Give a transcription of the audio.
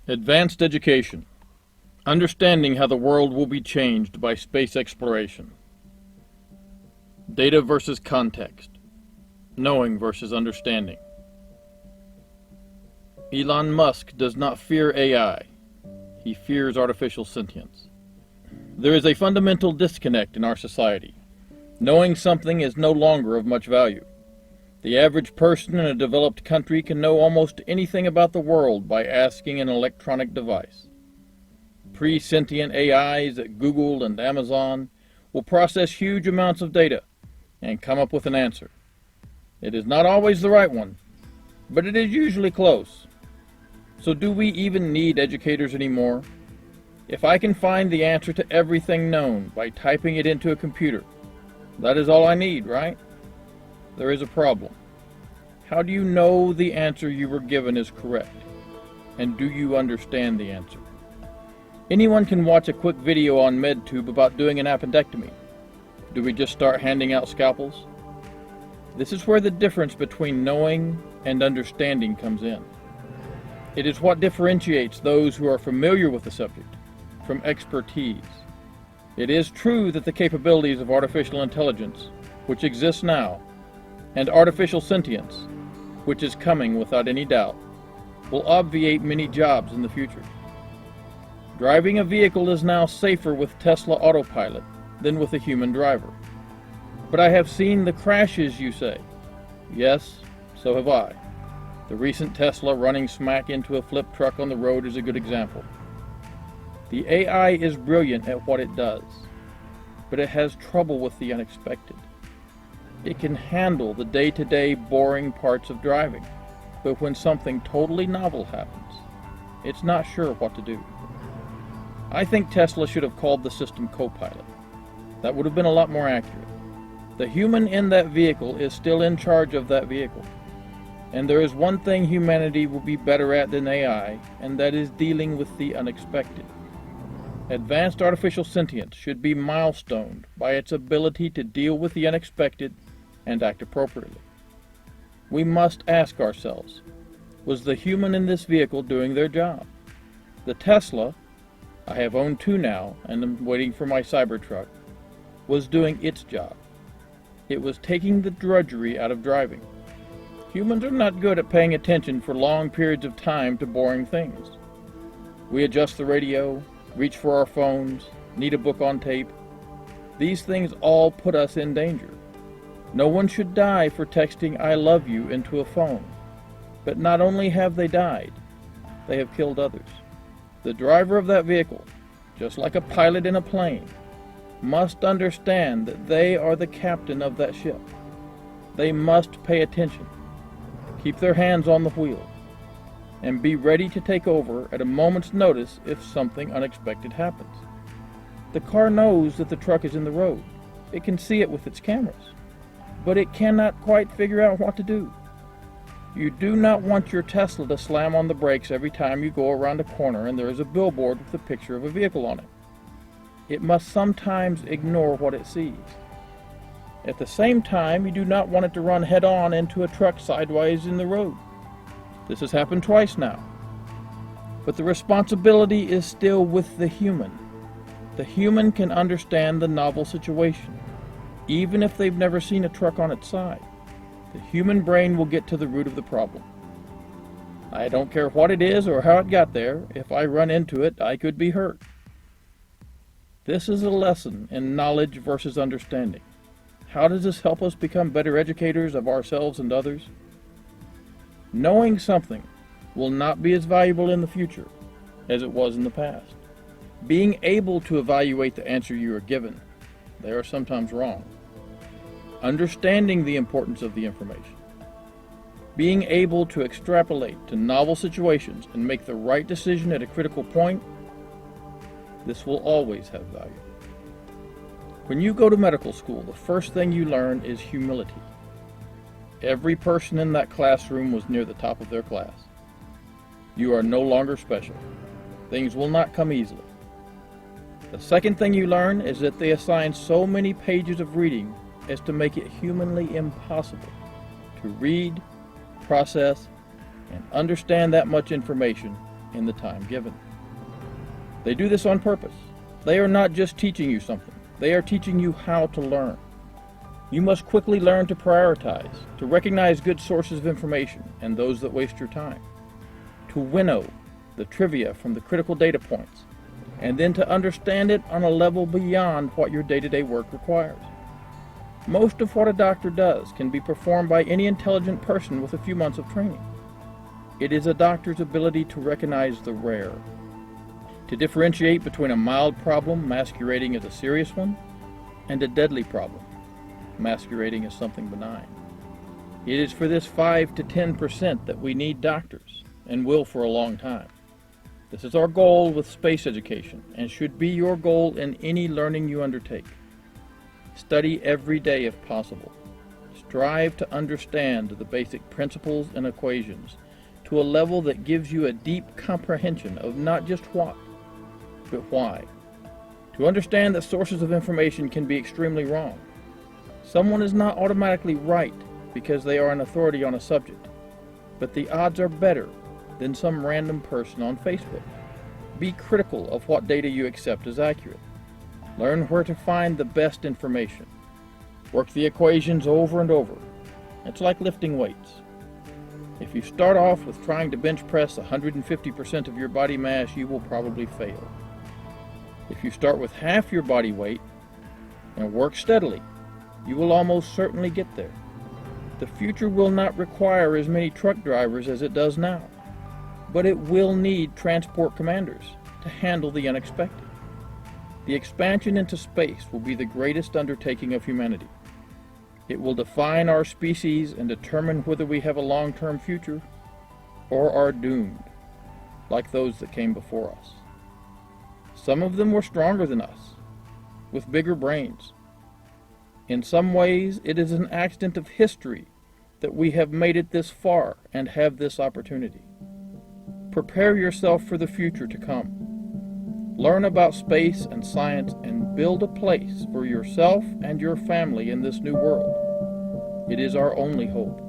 Advanced education. Understanding how the world will be changed by space exploration. Data versus context. Knowing versus understanding. Elon Musk does not fear AI. He fears artificial sentience. There is a fundamental disconnect in our society. Knowing something is no longer of much value. The average person in a developed country can know almost anything about the world by asking an electronic device. Pre-sentient AIs at Google and Amazon will process huge amounts of data and come up with an answer. It is not always the right one, but it is usually close. So do we even need educators anymore? If I can find the answer to everything known by typing it into a computer, that is all I need, right? There is a problem. How do you know the answer you were given is correct? And do you understand the answer? Anyone can watch a quick video on MedTube about doing an appendectomy. Do we just start handing out scalpels? This is where the difference between knowing and understanding comes in. It is what differentiates those who are familiar with the subject from expertise. It is true that the capabilities of artificial intelligence, which exists now, and artificial sentience, which is coming without any doubt, will obviate many jobs in the future. Driving a vehicle is now safer with Tesla autopilot than with a human driver. But I have seen the crashes, you say. Yes, so have I. The recent Tesla running smack into a flip truck on the road is a good example. The AI is brilliant at what it does, but it has trouble with the unexpected. It can handle the day-to-day boring parts of driving, but when something totally novel happens, it's not sure what to do. I think Tesla should have called the system co-pilot. That would have been a lot more accurate. The human in that vehicle is still in charge of that vehicle. And there is one thing humanity will be better at than AI, and that is dealing with the unexpected. Advanced artificial sentience should be milestoned by its ability to deal with the unexpected and act appropriately. We must ask ourselves, was the human in this vehicle doing their job? The Tesla, I have owned two now and am waiting for my Cybertruck, was doing its job. It was taking the drudgery out of driving. Humans are not good at paying attention for long periods of time to boring things. We adjust the radio, reach for our phones, need a book on tape. These things all put us in danger. No one should die for texting "I love you" into a phone. But not only have they died, they have killed others. The driver of that vehicle, just like a pilot in a plane, must understand that they are the captain of that ship. They must pay attention, keep their hands on the wheel, and be ready to take over at a moment's notice if something unexpected happens. The car knows that the truck is in the road. It can see it with its cameras, but it cannot quite figure out what to do. You do not want your Tesla to slam on the brakes every time you go around a corner and there is a billboard with a picture of a vehicle on it. It must sometimes ignore what it sees. At the same time, you do not want it to run head-on into a truck sideways in the road. This has happened twice now. But the responsibility is still with the human. The human can understand the novel situation, even if they've never seen a truck on its side. The human brain will get to the root of the problem. I don't care what it is or how it got there. If I run into it, I could be hurt. This is a lesson in knowledge versus understanding. How does this help us become better educators of ourselves and others? Knowing something will not be as valuable in the future as it was in the past. Being able to evaluate the answer you are given, they are sometimes wrong. Understanding the importance of the information. Being able to extrapolate to novel situations and make the right decision at a critical point, this will always have value. When you go to medical school, the first thing you learn is humility. Every person in that classroom was near the top of their class. You are no longer special. Things will not come easily. The second thing you learn is that they assign so many pages of reading as to make it humanly impossible to read, process, and understand that much information in the time given. They do this on purpose. They are not just teaching you something, they are teaching you how to learn. You must quickly learn to prioritize, to recognize good sources of information and those that waste your time, to winnow the trivia from the critical data points, and then to understand it on a level beyond what your day-to-day work requires. Most of what a doctor does can be performed by any intelligent person with a few months of training. It is a doctor's ability to recognize the rare, to differentiate between a mild problem masquerading as a serious one and a deadly problem masquerading as something benign. It is for this 5 to 10% that we need doctors, and will for a long time. This is our goal with space education, and should be your goal in any learning you undertake. Study every day if possible. Strive to understand the basic principles and equations to a level that gives you a deep comprehension of not just what, but why. To understand that sources of information can be extremely wrong. Someone is not automatically right because they are an authority on a subject, but the odds are better than some random person on Facebook. Be critical of what data you accept as accurate. Learn where to find the best information. Work the equations over and over. It's like lifting weights. If you start off with trying to bench press 150% of your body mass, you will probably fail. If you start with half your body weight and work steadily, you will almost certainly get there. The future will not require as many truck drivers as it does now, but it will need transport commanders to handle the unexpected. The expansion into space will be the greatest undertaking of humanity. It will define our species and determine whether we have a long-term future or are doomed, like those that came before us. Some of them were stronger than us, with bigger brains. In some ways, it is an accident of history that we have made it this far and have this opportunity. Prepare yourself for the future to come. Learn about space and science and build a place for yourself and your family in this new world. It is our only hope.